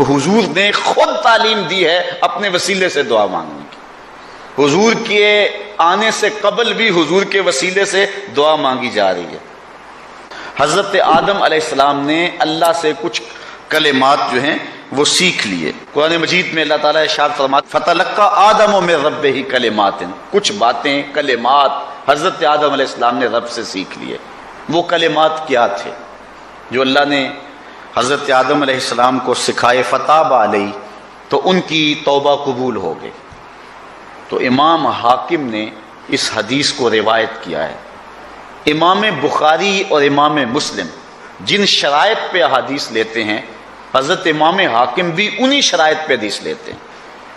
تو حضور نے خود تعلیم دی ہے اپنے وسیلے سے دعا مانگنے کی. حضور کے آنے سے قبل بھی حضور کے وسیلے سے دعا مانگی جا رہی ہے. حضرت آدم علیہ السلام نے اللہ سے کچھ کلمات جو ہیں وہ سیکھ لیے. قرآن مجید میں اللہ تعالیٰ ارشاد فرماتا فَتَلَقَّى آدَمُ مِن رَبِّهِ کلمات، کچھ باتیں کلمات حضرت آدم علیہ السلام نے رب سے سیکھ لیے. وہ کلمات کیا تھے جو اللہ نے حضرت آدم علیہ السلام کو سکھائے؟ فتاب علیہ، تو ان کی توبہ قبول ہو گئی. تو امام حاکم نے اس حدیث کو روایت کیا ہے. امام بخاری اور امام مسلم جن شرائط پہ احادیث لیتے ہیں، حضرت امام حاکم بھی انہی شرائط پہ حدیث لیتے ہیں،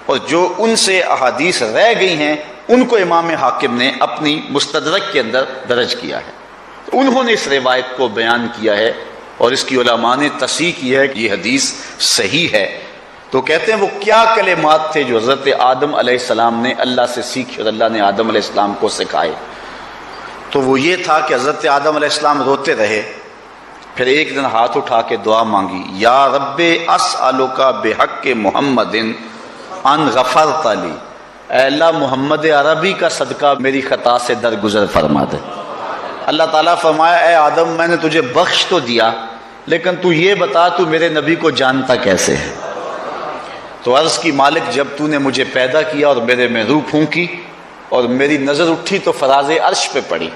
اور جو ان سے احادیث رہ گئی ہیں ان کو امام حاکم نے اپنی مستدرک کے اندر درج کیا ہے. انہوں نے اس روایت کو بیان کیا ہے اور اس کی علماء نے تصحیح کی ہے کہ یہ حدیث صحیح ہے. تو کہتے ہیں وہ کیا کلمات تھے جو حضرت آدم علیہ السلام نے اللہ سے سیکھے اور اللہ نے آدم علیہ السلام کو سکھائے؟ تو وہ یہ تھا کہ حضرت آدم علیہ السلام روتے رہے، پھر ایک دن ہاتھ اٹھا کے دعا مانگی، یا رب اسألک بحق محمد ان غفرت لی، اے اللہ محمد عربی کا صدقہ میری خطا سے درگزر فرما دے. اللہ تعالیٰ فرمایا اے آدم میں نے تجھے بخش تو دیا، لیکن تو یہ بتا تو میرے نبی کو جانتا کیسے ہے؟ تو عرض کی مالک جب تو نے مجھے پیدا کیا اور میرے میں روح پھونکی اور میری نظر اٹھی تو فراز عرش پہ پڑی،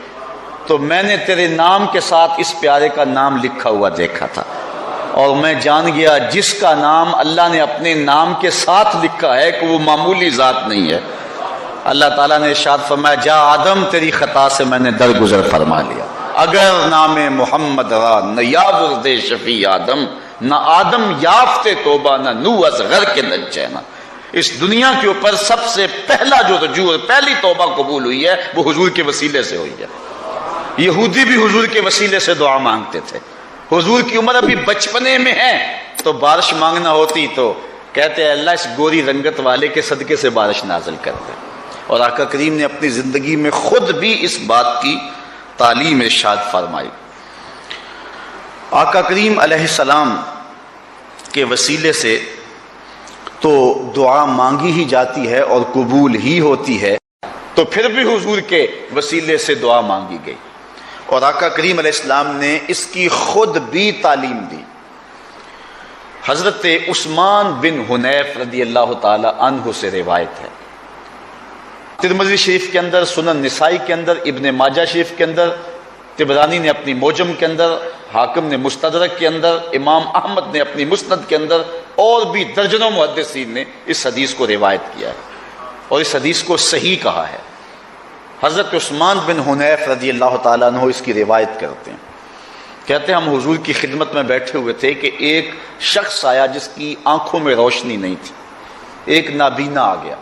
تو میں نے تیرے نام کے ساتھ اس پیارے کا نام لکھا ہوا دیکھا تھا، اور میں جان گیا جس کا نام اللہ نے اپنے نام کے ساتھ لکھا ہے کہ وہ معمولی ذات نہیں ہے. اللہ تعالیٰ نے ارشاد فرمایا جا آدم تیری خطا سے میں نے درگزر فرما لیا. اگر نام محمد را نہ یا ورد شفیع آدم، نہ آدم یافت توبہ نہ نو از غر کے نجینا. اس دنیا کے اوپر سب سے پہلا جو رجوع اور پہلی توبہ قبول ہوئی ہے وہ حضور کے وسیلے سے ہوئی ہے. یہودی بھی حضور کے وسیلے سے دعا مانگتے تھے. حضور کی عمر ابھی بچپنے میں ہے تو بارش مانگنا ہوتی تو کہتے ہیں اللہ اس گوری رنگت والے کے صدقے سے بارش نازل کر دے. اور آقا کریم نے اپنی زندگی میں خود بھی اس بات کی تعلیم ارشاد فرمائی. آقا کریم علیہ السلام کے وسیلے سے تو دعا مانگی ہی جاتی ہے اور قبول ہی ہوتی ہے، تو پھر بھی حضور کے وسیلے سے دعا مانگی گئی. اور آقا کریم علیہ السلام نے اس کی خود بھی تعلیم دی. حضرت عثمان بن حنیف رضی اللہ تعالی عنہ سے روایت ہے، ترمذی شریف کے اندر، سنن نسائی کے اندر، ابن ماجہ شریف کے اندر، طبرانی نے اپنی موجم کے اندر، حاکم نے مستدرک کے اندر، امام احمد نے اپنی مسند کے اندر، اور بھی درجنوں محدثین نے اس حدیث کو روایت کیا ہے اور اس حدیث کو صحیح کہا ہے. حضرت عثمان بن حنیف رضی اللہ تعالیٰ عنہ اس کی روایت کرتے ہیں، کہتے ہیں ہم حضور کی خدمت میں بیٹھے ہوئے تھے کہ ایک شخص آیا جس کی آنکھوں میں روشنی نہیں تھی. ایک نابینا آ گیا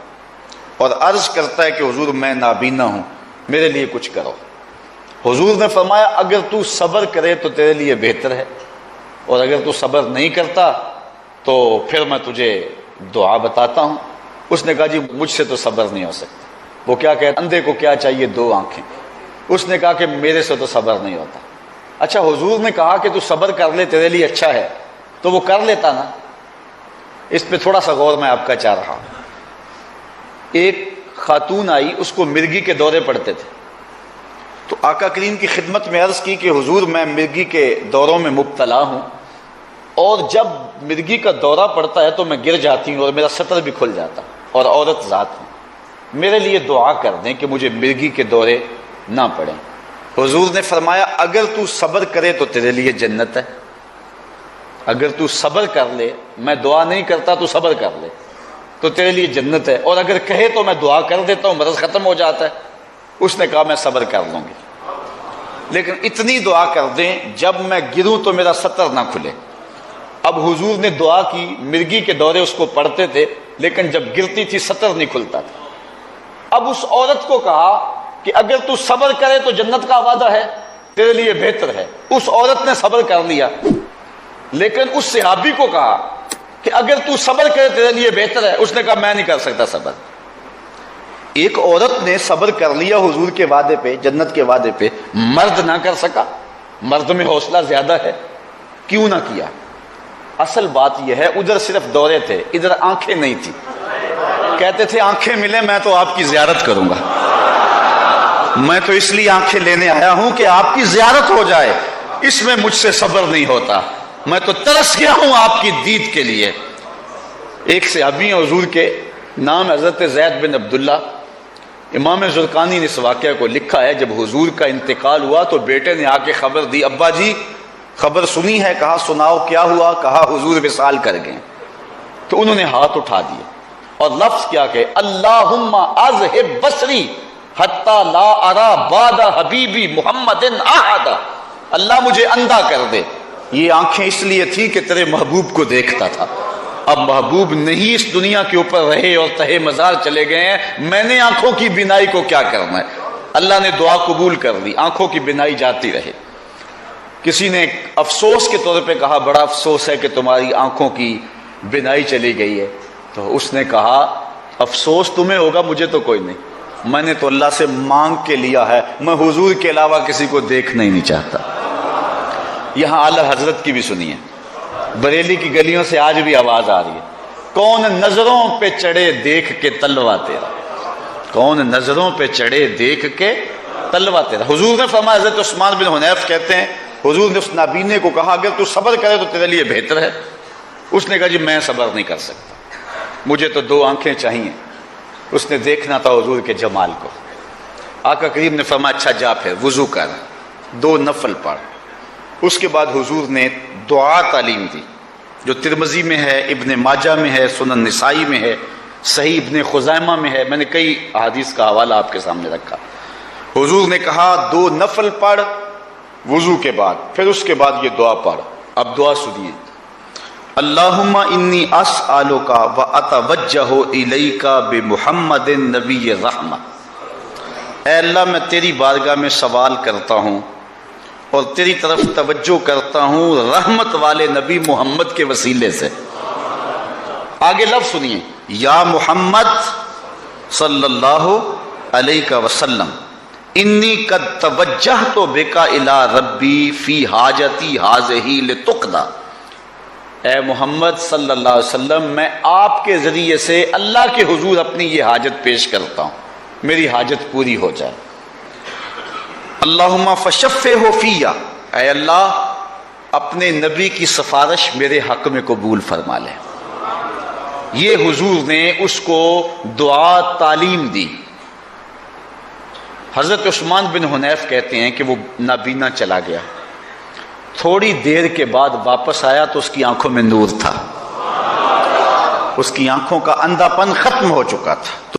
اور عرض کرتا ہے کہ حضور میں نابینا ہوں، میرے لیے کچھ کرو. حضور نے فرمایا اگر تو صبر کرے تو تیرے لیے بہتر ہے، اور اگر تو صبر نہیں کرتا تو پھر میں تجھے دعا بتاتا ہوں. اس نے کہا جی مجھ سے تو صبر نہیں ہو سکتا. وہ کیا کہتا اندھے کو کیا چاہیے 2 آنکھیں. اس نے کہا کہ میرے سے تو صبر نہیں ہوتا. اچھا حضور نے کہا کہ تو صبر کر لے تیرے لیے اچھا ہے، تو وہ کر لیتا نا. اس پہ تھوڑا سا غور میں آپ کا چاہ رہا ہوں. ایک خاتون آئی، اس کو مرگی کے دورے پڑتے تھے، تو آقا کریم کی خدمت میں عرض کی کہ حضور میں مرگی کے دوروں میں مبتلا ہوں، اور جب مرگی کا دورہ پڑتا ہے تو میں گر جاتی ہوں اور میرا سطر بھی کھل جاتا، اور عورت ذات ہوں، میرے لیے دعا کر دیں کہ مجھے مرگی کے دورے نہ پڑیں. حضور نے فرمایا اگر تو صبر کرے تو تیرے لیے جنت ہے. اگر تو صبر کر لے، میں دعا نہیں کرتا تو صبر کر لے تو تیرے لیے جنت ہے، اور اگر کہے تو میں دعا کر دیتا ہوں مرض ختم ہو جاتا ہے. اس نے کہا میں صبر کر لوں گی، لیکن اتنی دعا کر دیں جب میں گروں تو میرا سطر نہ کھلے. اب حضور نے دعا کی، مرگی کے دورے اس کو پڑھتے تھے، لیکن جب گرتی تھی سطر نہیں کھلتا تھا. اب اس عورت کو کہا کہ اگر تو صبر کرے تو جنت کا وعدہ ہے، تیرے لیے بہتر ہے. اس عورت نے صبر کر لیا، لیکن اس صحابی کو کہا کہ اگر تو صبر کرے تیرے لیے بہتر ہے. اس نے کہا میں نہیں کر سکتا صبر. ایک عورت نے صبر کر لیا حضور کے وعدے پہ، جنت کے وعدے پہ، مرد نہ کر سکا. مرد میں حوصلہ زیادہ ہے، کیوں نہ کیا؟ اصل بات یہ ہے ادھر صرف دورے تھے، ادھر آنکھیں نہیں تھی. کہتے تھے آنکھیں ملے میں تو آپ کی زیارت کروں گا. میں تو اس لیے آنکھیں لینے آیا ہوں کہ آپ کی زیارت ہو جائے، اس میں مجھ سے صبر نہیں ہوتا، میں تو ترس گیا ہوں آپ کی دید کے لیے. ایک صحابی حضور کے نام حضرت زید بن عبداللہ. امام زرقانی نے اس واقعہ کو لکھا ہے، جب حضور کا انتقال ہوا تو بیٹے نے آ کے خبر دی، ابا جی خبر سنی ہے؟ کہا سناؤ کیا ہوا؟ کہا حضور وصال کر گئے. تو انہوں نے ہاتھ اٹھا دیے اور لفظ کیا کہ اللہم اذہب بصری حتی لا ارا بعد حبیبی محمد احد. اللہ مجھے اندھا کر دے. یہ آنکھیں اس لیے تھی کہ تیرے محبوب کو دیکھتا تھا. اب محبوب نہیں اس دنیا کے اوپر رہے اور تہے مزار چلے گئے ہیں، میں نے آنکھوں کی بینائی کو کیا کرنا ہے؟ اللہ نے دعا قبول کر لی، آنکھوں کی بینائی جاتی رہے. کسی نے افسوس کے طور پہ کہا بڑا افسوس ہے کہ تمہاری آنکھوں کی بینائی چلی گئی ہے. تو اس نے کہا افسوس تمہیں ہوگا، مجھے تو کوئی نہیں. میں نے تو اللہ سے مانگ کے لیا ہے، میں حضور کے علاوہ کسی کو دیکھنا ہی نہیں چاہتا. یہاں اعلی حضرت کی بھی سنیے، بریلی کی گلیوں سے آج بھی آواز آ رہی ہے، کون نظروں پہ چڑھے دیکھ کے تلوا تیرا، کون نظروں پہ چڑھے دیکھ کے تلوا تیرا. حضور نے فرمایا، حضرت عثمان بن حنیف کہتے ہیں حضور نے اس نابینے کو کہا اگر تو صبر کرے تو تیرے لیے بہتر ہے. اس نے کہا جی میں صبر نہیں کر سکتا، مجھے تو 2 آنکھیں چاہیے. اس نے دیکھنا تھا حضور کے جمال کو. آقا کریم نے فرمایا اچھا جا پھر وضو کر، 2 نفل پڑھ. اس کے بعد حضور نے دعا تعلیم دی جو ترمذی میں ہے، ابن ماجہ میں ہے، سنن نسائی میں ہے، صحیح ابن خزیمہ میں ہے. میں نے کئی احادیث کا حوالہ آپ کے سامنے رکھا. حضور نے کہا 2 نفل پڑھ وضو کے بعد، پھر اس کے بعد یہ دعا پڑھ. اب دعا سنیے، اللہم انی اسألک و اتوجہ الیک بمحمد نبی رحمہ. اے اللہ میں تیری بارگاہ میں سوال کرتا ہوں اور تیری طرف توجہ کرتا ہوں رحمت والے نبی محمد کے وسیلے سے. آگے لفظ سنیے، یا محمد صلی اللہ علیہ وسلم انی قد توجہت بک الی ربی فی حاجتی ہذہ لتقضی. اے محمد صلی اللہ علیہ وسلم میں آپ کے ذریعے سے اللہ کے حضور اپنی یہ حاجت پیش کرتا ہوں، میری حاجت پوری ہو جائے. اللہم فشفعہ فی، اے اللہ اپنے نبی کی سفارش میرے حق میں قبول فرما لے. یہ حضور نے اس کو دعا تعلیم دی. حضرت عثمان بن حنیف کہتے ہیں کہ وہ نابینا چلا گیا، تھوڑی دیر کے بعد واپس آیا تو اس کی آنکھوں میں نور تھا، اس کی آنکھوں کا اندھا پن ختم ہو چکا تھا. تو